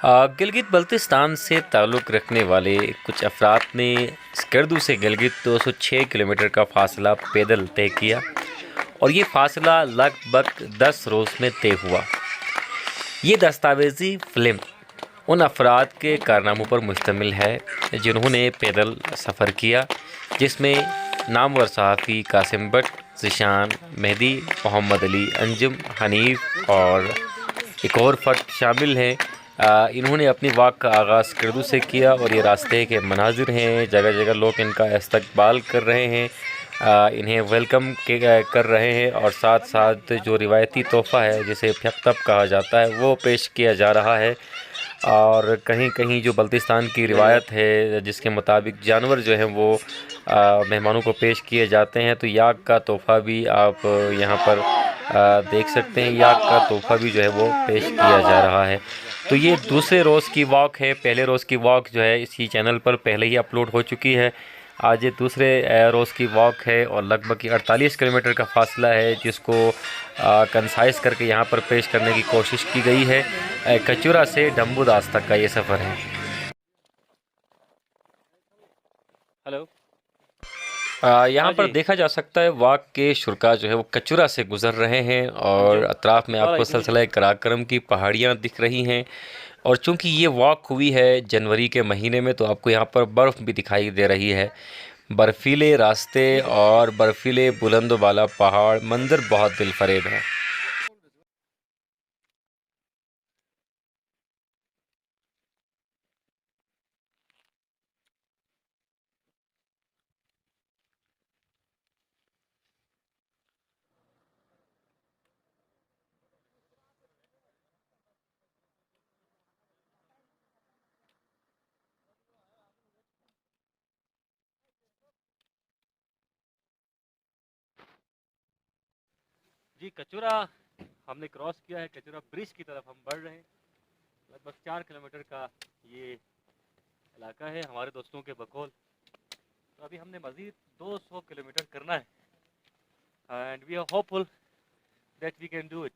गिलगित बल्तिस्तान से ताल्लुक़ रखने वाले कुछ अफराद ने स्कर्दू से गिलगित 206 किलोमीटर का फ़ासला पैदल तय किया और ये फ़ासला लगभग 10 रोज़ में तय हुआ। ये दस्तावेज़ी फ़िल्म उन अफराद के कारनामों पर मुश्तमिल है जिन्होंने पैदल सफ़र किया, जिसमें नामवर सहाफ़ी कासिम भट्ट, ज़ीशान, मेहदी, मोहम्मद अली, अंजुम, हनीफ़ और एक और फ़र्द शामिल हैं। इन्होंने अपनी वॉक का आगाज़ स्कर्दू से किया और ये रास्ते के मनाजिर हैं, जगह जगह लोग इनका इस्तकबाल कर रहे हैं, इन्हें वेलकम कर रहे हैं और साथ साथ जो रिवायती तोहफ़ा है जिसे फ्यक्तब कहा जाता है वो पेश किया जा रहा है। और कहीं कहीं जो बल्तिस्तान की रिवायत है जिसके मुताबिक जानवर जो हैं वो मेहमानों को पेश किए जाते हैं, तो याक का तोहफ़ा भी आप यहाँ पर देख सकते हैं। याक का तोहफ़ा भी जो है वो पेश किया जा रहा है। तो ये दूसरे रोज़ की वॉक है। पहले रोज़ की वॉक जो है इसी चैनल पर पहले ही अपलोड हो चुकी है। आज ये दूसरे रोज़ की वॉक है और लगभग 48 किलोमीटर का फ़ासला है जिसको कंसाइज़ करके यहाँ पर पेश करने की कोशिश की गई है। कचूरा से डम्बूदास तक का ये सफ़र है। हेलो। यहाँ पर देखा जा सकता है वाक के शुरा जो है वो कचूरा से गुज़र रहे हैं और अतराफ़ में आपको सिलसिला कराकरम की पहाड़ियाँ दिख रही हैं। और चूंकि ये वॉक हुई है जनवरी के महीने में, तो आपको यहाँ पर बर्फ़ भी दिखाई दे रही है। बर्फीले रास्ते और बर्फीले बुलंद वाला पहाड़, मंजर बहुत दिलफरेब है। जी, कचूरा हमने क्रॉस किया है। कचूरा ब्रिज की तरफ हम बढ़ रहे हैं। लगभग 4 किलोमीटर का ये इलाका है हमारे दोस्तों के बकौल। तो अभी हमने मज़ीद 200 किलोमीटर करना है and we are hopeful that we can do it.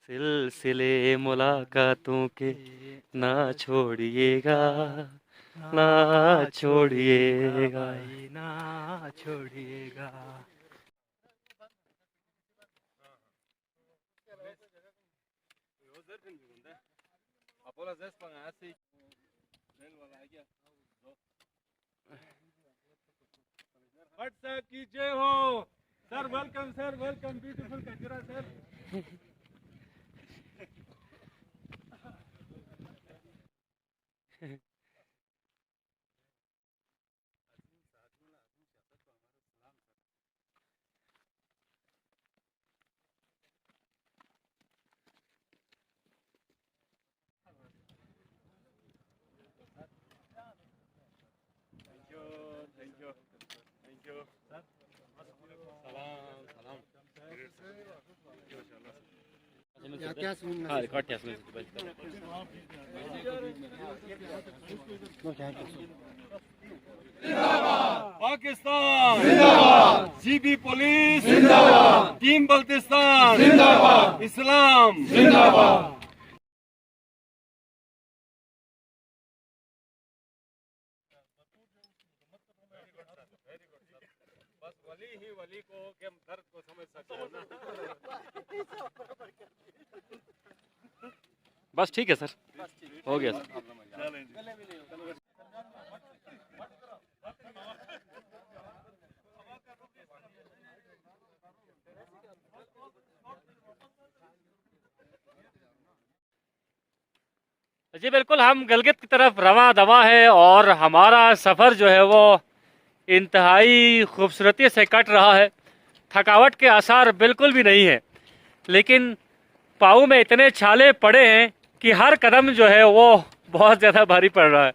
सिलसिले मुलाकातों के ना छोड़िएगा, ना छोड़िएगा, ना छोड़िएगा। व्हाट्सएप कीजिए हो sir. Welcome sir, welcome beautiful कचरा सर। हाँ रिकॉर्ड पाकिस्तान जिंदाबाद, जीबी पुलिस जिंदाबाद, टीम बल्तिस्तान जिंदाबाद, इस्लाम जिंदाबाद। बस वली ही वली को के दर्द को समझ सकते हैं ना। बस ठीक है सर, हो गया सर। जी बिल्कुल, हम गलगित की तरफ रवां दवा है और हमारा सफ़र जो है वो इंतहाई खूबसूरती से कट रहा है। थकावट के आसार बिल्कुल भी नहीं है, लेकिन पाँव में इतने छाले पड़े हैं कि हर कदम जो है वो बहुत ज़्यादा भारी पड़ रहा है।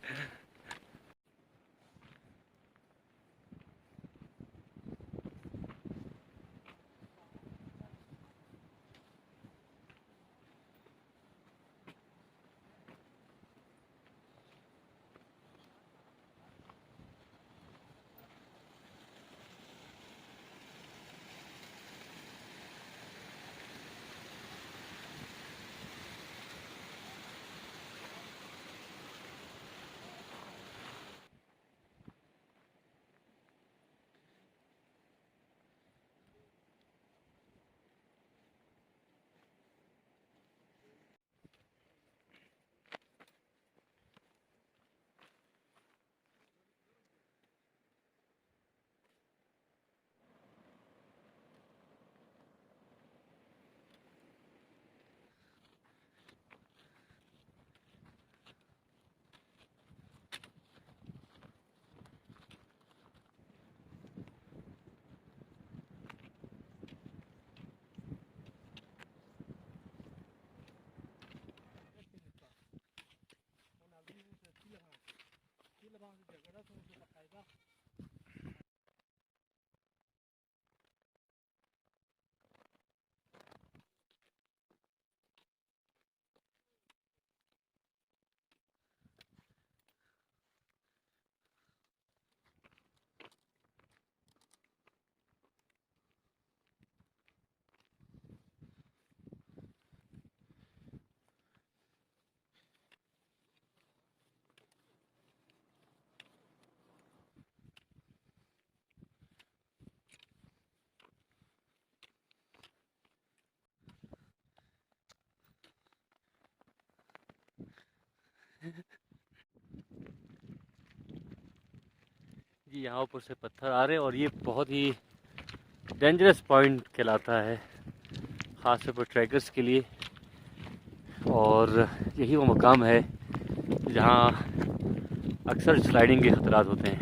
जी यहाँ ऊपर से पत्थर आ रहे हैं और ये बहुत ही डेंजरस पॉइंट कहलाता है, ख़ास तौर पर ट्रैकर्स के लिए। और यही वो मकाम है जहाँ अक्सर स्लाइडिंग के खतरात होते हैं।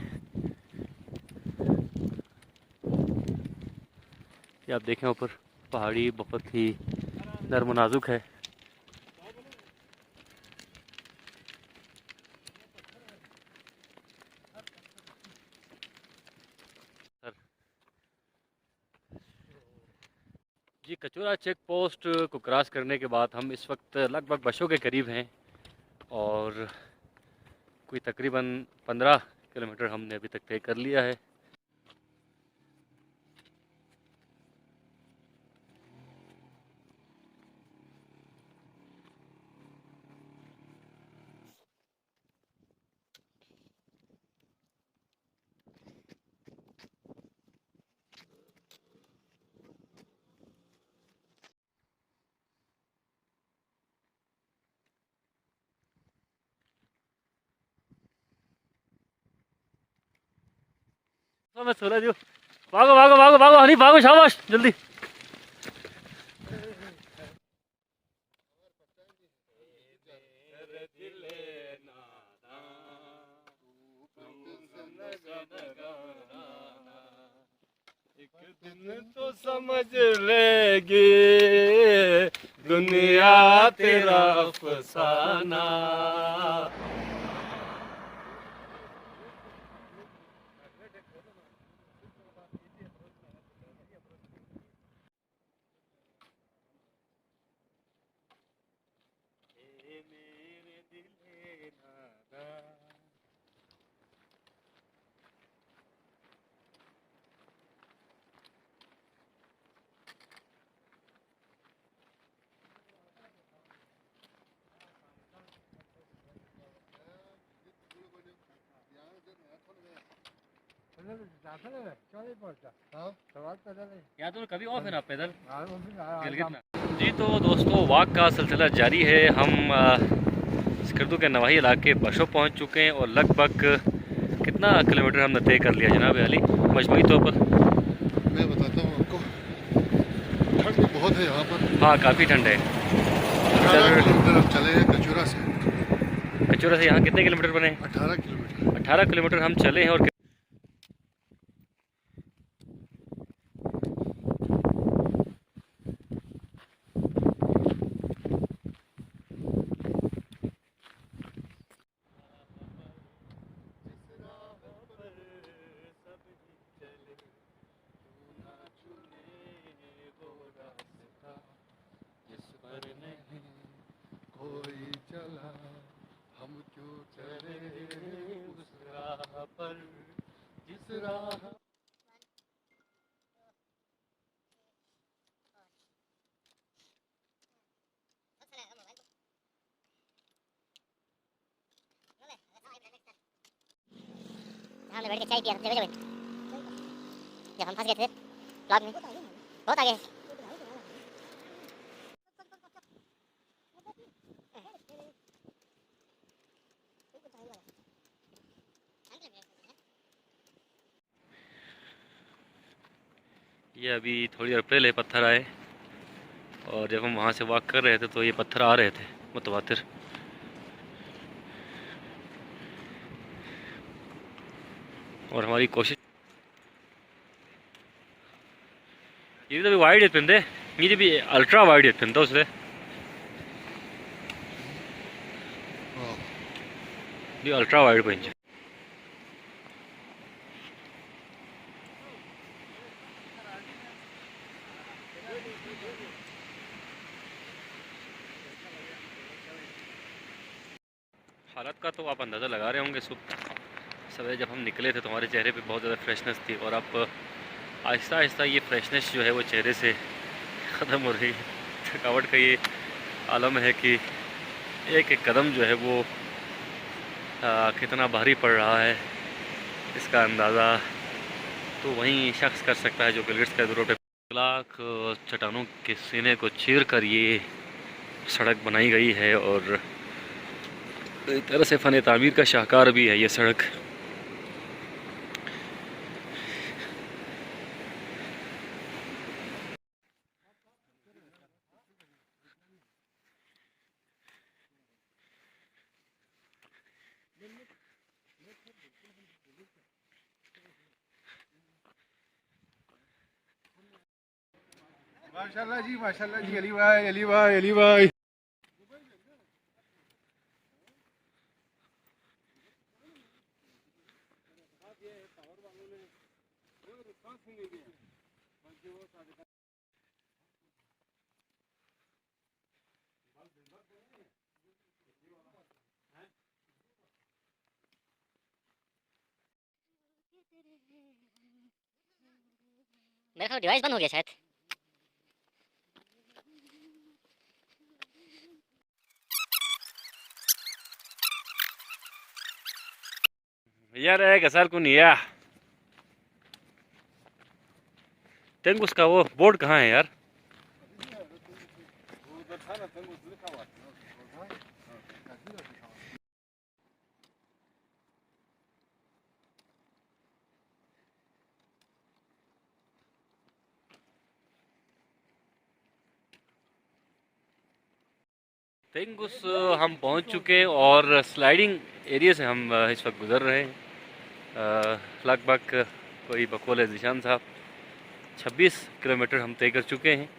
ये आप देखें ऊपर पहाड़ी बहुत ही नर्म नाजुक है। जी कचौरा चेक पोस्ट को क्रॉस करने के बाद हम इस वक्त लगभग बशों के करीब हैं और कोई तकरीबन 15 किलोमीटर हमने अभी तक तय कर लिया है। तो मैं सोला जो भागो भागो भागो भागो हनी भागो, शाबाश जल्दी। एक दिन तो समझ लेगी दुनिया तेरा अफसाना। यहाँ तो कभी ऑफ है ना पैदल गिलगित में। जी तो दोस्तों वॉक का सिलसिला जारी है। हम स्कर्दू के नवाही इलाके बशो पहुँच चुके हैं और लगभग कितना किलोमीटर हमने तय कर लिया जनाब अली मजमूई तौर पर? मैं बताता हूँ आपको, ठंड बहुत है यहाँ पर। हाँ काफ़ी ठंड है। 18 किलोमीटर हम चले हैं कचूरा से। कचूरा से यहाँ कितने किलोमीटर बने? 18 किलोमीटर। 18 किलोमीटर हम चले हैं। और कोई चला हम क्यों चले उस राह पर जिस राह। हमने बैठ के चाय पिया जगह जगह जब हम फंस गए थे ब्लॉक में बहुत आगे। ये अभी थोड़ी देर पहले पत्थर आए और जब हम वहाँ से वॉक कर रहे थे तो ये पत्थर आ रहे थे मुतवातिर। और हमारी कोशिश ये तो भी वाइड है पिंदे ये भी अल्ट्रा वाइड है पिंदा उससे ये अल्ट्रा वाइड बन हालत का तो आप अंदाज़ा लगा रहे होंगे। सवेरे जब हम निकले थे तो हमारे चेहरे पे बहुत ज़्यादा फ्रेशनेस थी और अब आहिस्ता आहिस्ता ये फ्रेशनेस जो है वो चेहरे से ख़त्म हो रही है। थकावट का ये आलम है कि एक एक कदम जो है वो कितना भारी पड़ रहा है इसका अंदाज़ा तो वही शख्स कर सकता है जो गिलगित के रोड पे लाख चट्टानों के सीने को चीर कर ये सड़क बनाई गई है और एक तरह से फ़न तामीर का शाहकार भी है ये सड़क। माशाल्लाह जी अली भाई अली भाई अली भाई। मेरा ख्याल डिवाइस बंद हो गया शायद। यार कसर को नहीं है तेंग उसका वो बोर्ड कहाँ है यार? तेंगुस हम पहुंच चुके और स्लाइडिंग एरिया से हम इस वक्त गुज़र रहे हैं। लगभग कोई बकौल ज़ीशान साहब 26 किलोमीटर हम तय कर चुके हैं।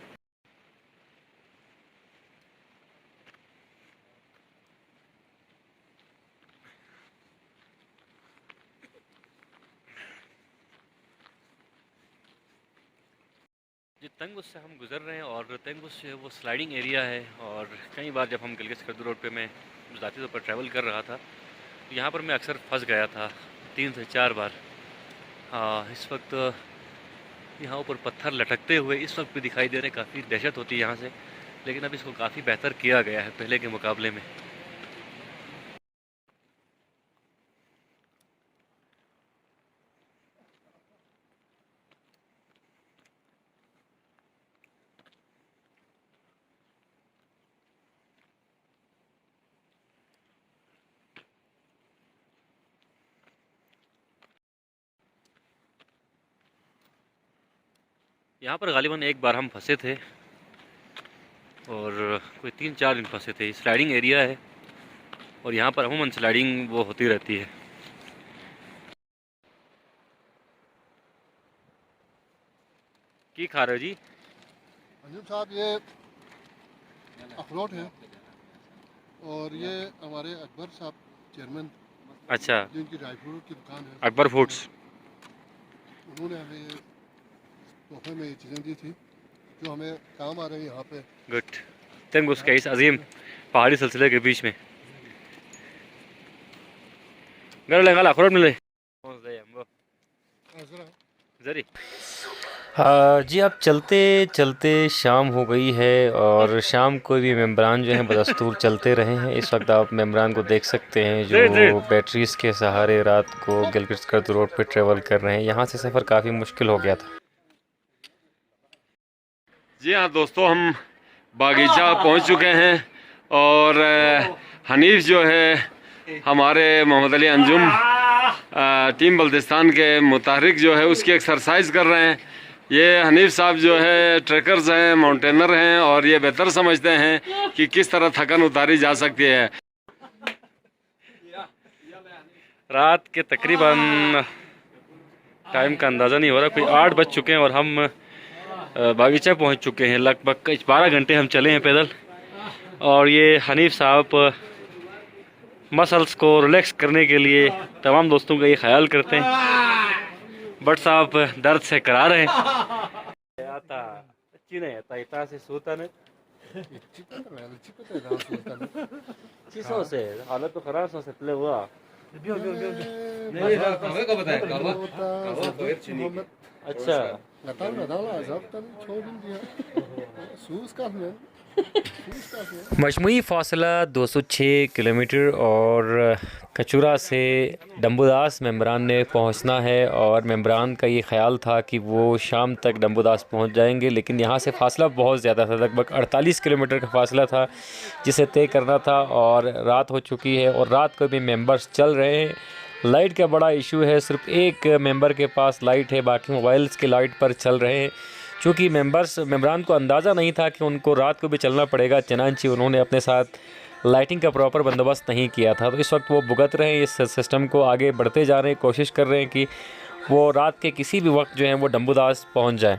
जी तेंगुस से हम गुज़र रहे हैं और तेंगुस जो है वो स्लाइडिंग एरिया है और कई बार जब हम गिलगित स्कर्दू रोड पे मैं ज़ाती तौर पर ट्रैवल कर रहा था तो यहाँ पर मैं अक्सर फंस गया था 3 से 4 बार। हाँ इस वक्त यहाँ ऊपर पत्थर लटकते हुए इस वक्त भी दिखाई दे रहे, काफ़ी दहशत होती है यहाँ से, लेकिन अब इसको काफ़ी बेहतर किया गया है पहले के मुकाबले में। यहाँ पर गालिबन एक बार हम फंसे थे और कोई 3-4 दिन फंसे थे। स्लाइडिंग एरिया है और यहाँ पर अमूमन स्लाइडिंग वो होती रहती है। की खा रहे हो जी? अंजुम साहब ये अखरोट है और ये हमारे अकबर साहब चेयरमैन, अच्छा, जिनकी ड्राई फ्रूट की दुकान है, अकबर फूड्स। उन्होंने हमें ये तोहफे में ये चीज़ें दी थी जो हमें काम आ रही है यहाँ पे। गुड। तेंगुस के इस अजीम पहाड़ी सिलसिले के बीच में अखरोट मिले जरी। जी, अब चलते चलते शाम हो गई है और शाम को भी मेम्बरान जो हैं बदस्तूर चलते रहे हैं। इस वक्त आप मेम्बरान को देख सकते हैं जो बैटरीज के सहारे रात को गिलगित स्कर्दू रोड पे ट्रेवल कर रहे हैं। यहाँ से सफ़र काफ़ी मुश्किल हो गया था। जी हाँ दोस्तों, हम बागीचा पहुंच चुके हैं और हनीफ जो है हमारे मोहम्मद अली अंजुम टीम बल्दिस्तान के मुताहरिक जो है उसकी एक्सरसाइज कर रहे हैं। ये हनीफ साहब जो है ट्रैकर्स हैं, माउंटेनर हैं और ये बेहतर समझते हैं कि किस तरह थकन उतारी जा सकती है। रात के तकरीबन टाइम का अंदाज़ा नहीं हो रहा, कोई 8 बज चुके हैं और हम बागीचा पहुंच चुके हैं। लगभग 12 घंटे हम चले हैं पैदल और ये हनीफ साहब मसल्स को रिलैक्स करने के लिए तमाम दोस्तों का ये ख्याल करते हैं। बट साहब दर्द से करा रहे हैं। हालत तो खराब से प्ले हुआ। अच्छा, मजमूई फासला 206 किलोमीटर और कचूरा से डम्बुदास मेम्बरान ने पहुंचना है और मेम्बरान का ये ख्याल था कि वो शाम तक डम्बुदास पहुंच जाएंगे, लेकिन यहाँ से फासला बहुत ज़्यादा था। लगभग 48 किलोमीटर का फासला था जिसे तय करना था और रात हो चुकी है और रात को भी मेंबर्स चल रहे हैं। लाइट का बड़ा इशू है, सिर्फ एक मेंबर के पास लाइट है, बाकी मोबाइल्स की लाइट पर चल रहे हैं। चूँकि मेम्बरान को अंदाज़ा नहीं था कि उनको रात को भी चलना पड़ेगा, चनांची उन्होंने अपने साथ लाइटिंग का प्रॉपर बंदोबस्त नहीं किया था। तो इस वक्त वो भुगत रहे हैं, इस सिस्टम को आगे बढ़ते जा रहे हैं, कोशिश कर रहे हैं कि वो रात के किसी भी वक्त जो है वो डम्बुदास पहुंच जाए।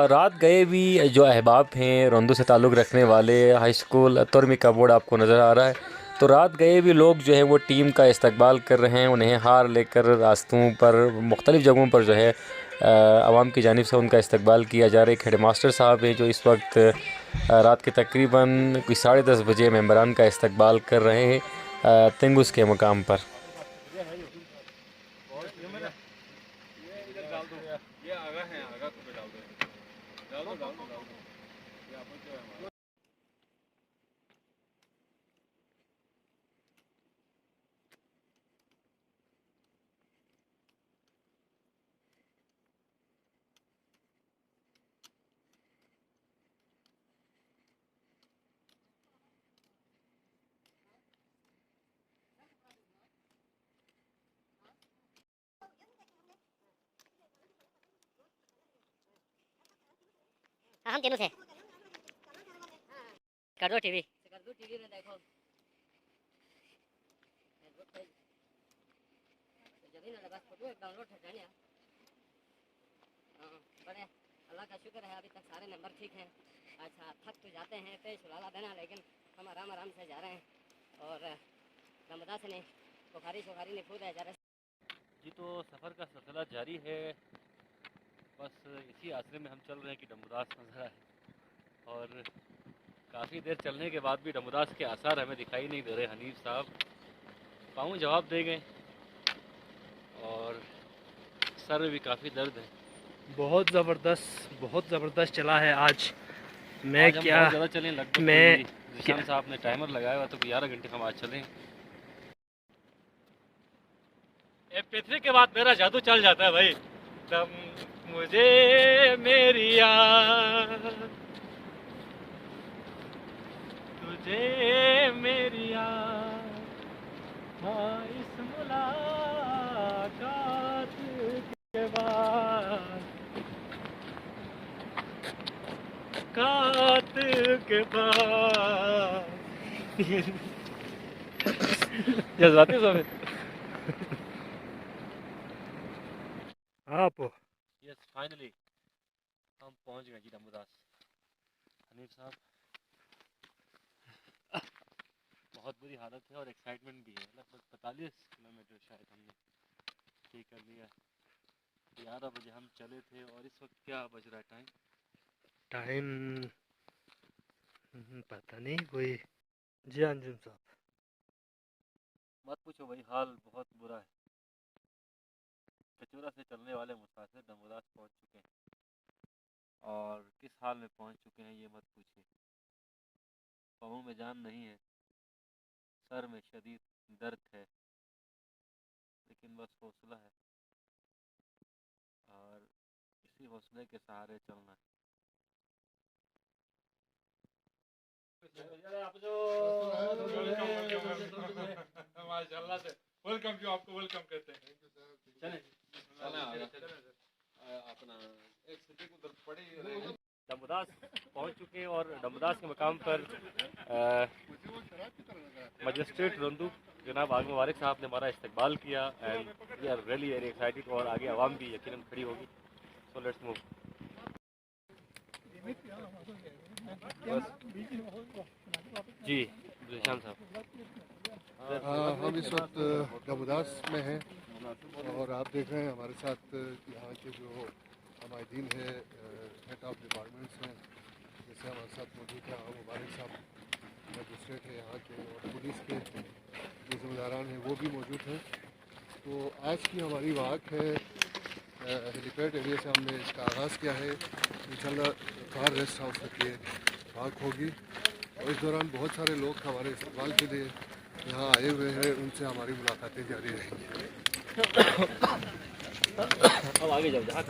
रात गए भी जो अहबाब हैं रोंदू से ताल्लुक़ रखने वाले हाई स्कूल तुर्मी का बोर्ड आपको नज़र आ रहा है, तो रात गए भी लोग जो है वो टीम का इस्तकबाल कर रहे हैं। उन्हें हार लेकर रास्तों पर मुख्तलिफ़ जगहों पर जो है आवाम की जानिब से उनका इस्तकबाल किया जा रहा है। एक हेड मास्टर साहब हैं जो इस वक्त रात के तकरीबन कोई 10:30 बजे मेम्बरान का इस्तकबाल कर रहे हैं तेंगुस के मकाम पर। हाँ, हम तीनों से कर दो टीवी में देखो जल्दी ना लगा फोटो एक डाउनलोड कर देना। बड़े अल्लाह का शुक्र है अभी तक सारे नंबर ठीक हैं। अच्छा, थक तो जाते हैं पेश उलाला देना, लेकिन हम आराम आराम से जा रहे हैं और रमदा से नहीं बुखारी नहीं फूल है जा रहे जी। तो सफ़र का सिलसिला जारी है, बस इसी आसरे में हम चल रहे हैं कि डम्बुदास नज़र आए और काफ़ी देर चलने के बाद भी डम्बुदास के आसार हमें दिखाई नहीं दे रहे। हनीफ साहब पाँव जवाब दे गए और सर में भी काफ़ी दर्द है। बहुत ज़बरदस्त चला है आज। मैं आज क्या ज़्यादा चलें, लगभग मैं निशान साहब ने टाइमर लगाया हुआ तो 11 घंटे हम आज चले। पृथ्वी के बाद मेरा जादू चल जाता है भाई। तब मुझे मेरी याद, तुझे मेरी याद, हाँ इस मुलाकात मुलाकात के बाद जज्बाती सॉन्ग आप यस फाइनली हम पहुंच गए जी दमोदास। हनीफ साहब बहुत बुरी हालत है और एक्साइटमेंट भी है। लगभग 45 किलोमीटर शायद हमने तय कर लिया। 11 बजे हम चले थे और इस वक्त क्या बज रहा है टाइम? टाइम पता नहीं कोई। जी अंजुम साहब मत पूछो भाई, हाल बहुत बुरा है। कचूरा से चलने वाले मुसाफिर दमोदास पहुंच चुके हैं और किस हाल में पहुंच चुके हैं ये मत पूछिए। पाँव में जान नहीं है, सर में शदीद दर्द है, लेकिन बस हौसला है और इसी हौसले के सहारे चलना है। माशाल्लाह से वेलकम जो आपको वेलकम कहते हैं। चले अपना एक सिटी को पड़ी दमोदास पहुंच चुके हैं और दमोदास के मकाम पर मजिस्ट्रेट रंदू जनाब आग मुबारक साहब ने हमारा इस्तकबाल किया and we are really very excited और आगे आवाम भी यकीनन खड़ी होगी। So let's move. जी शाम साहब हम इस वक्त दमोदास में हैं और आप देख रहे हैं हमारे साथ यहाँ के जो हमायदीन है, हेड ऑफ डिपार्टमेंट्स हैं, जैसे हमारे साथ मौजूद है आग मुबारक साहब मजिस्ट्रेट है यहाँ के, और पुलिस के जो जिम्मेदारान हैं वो भी मौजूद हैं। तो आज की हमारी वाक है हेलीपैड एरिया से हमने इसका आगाज़ किया है। इंशाल्लाह कार रेस्ट हाउस तक ये वाक होगी और इस दौरान बहुत सारे लोग हमारे इस्तेमाल के लिए यहाँ आए हुए हैं, उनसे हमारी मुलाकातें जारी रहेंगी। अब आगे जाओ जहाँ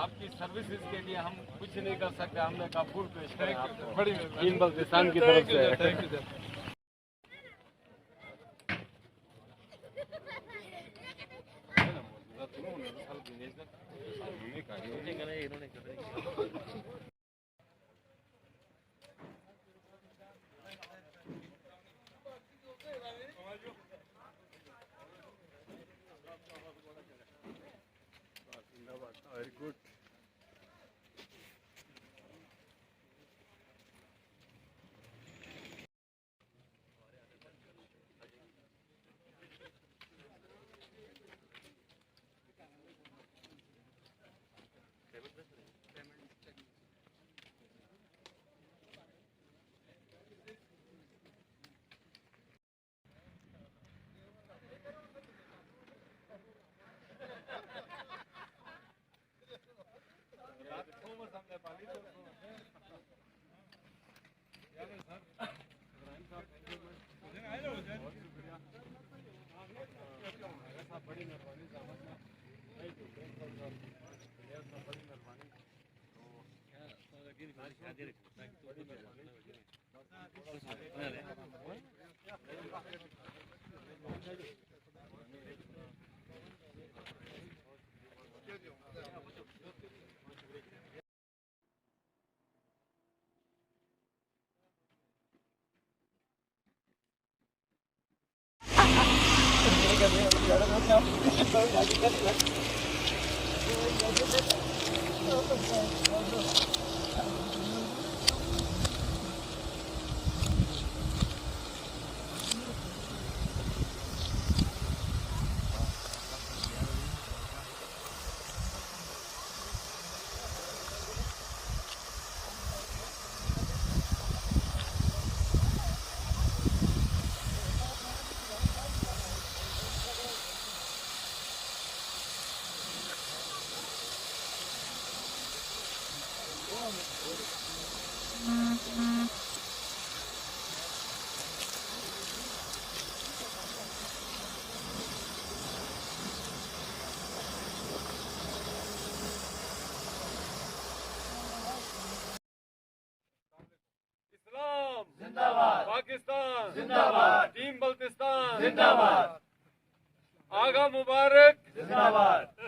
आपकी सर्विसेज के लिए हम कुछ नहीं कर सकते, हमने का फूल पेश करें आपको। बड़ी टीम बल्तिस्तान की तरफ से thank you sir. Very good. Pakistan जिंदाबाद, टीम बल्तिस्तान जिंदाबाद, आगा मुबारक जिंदाबाद।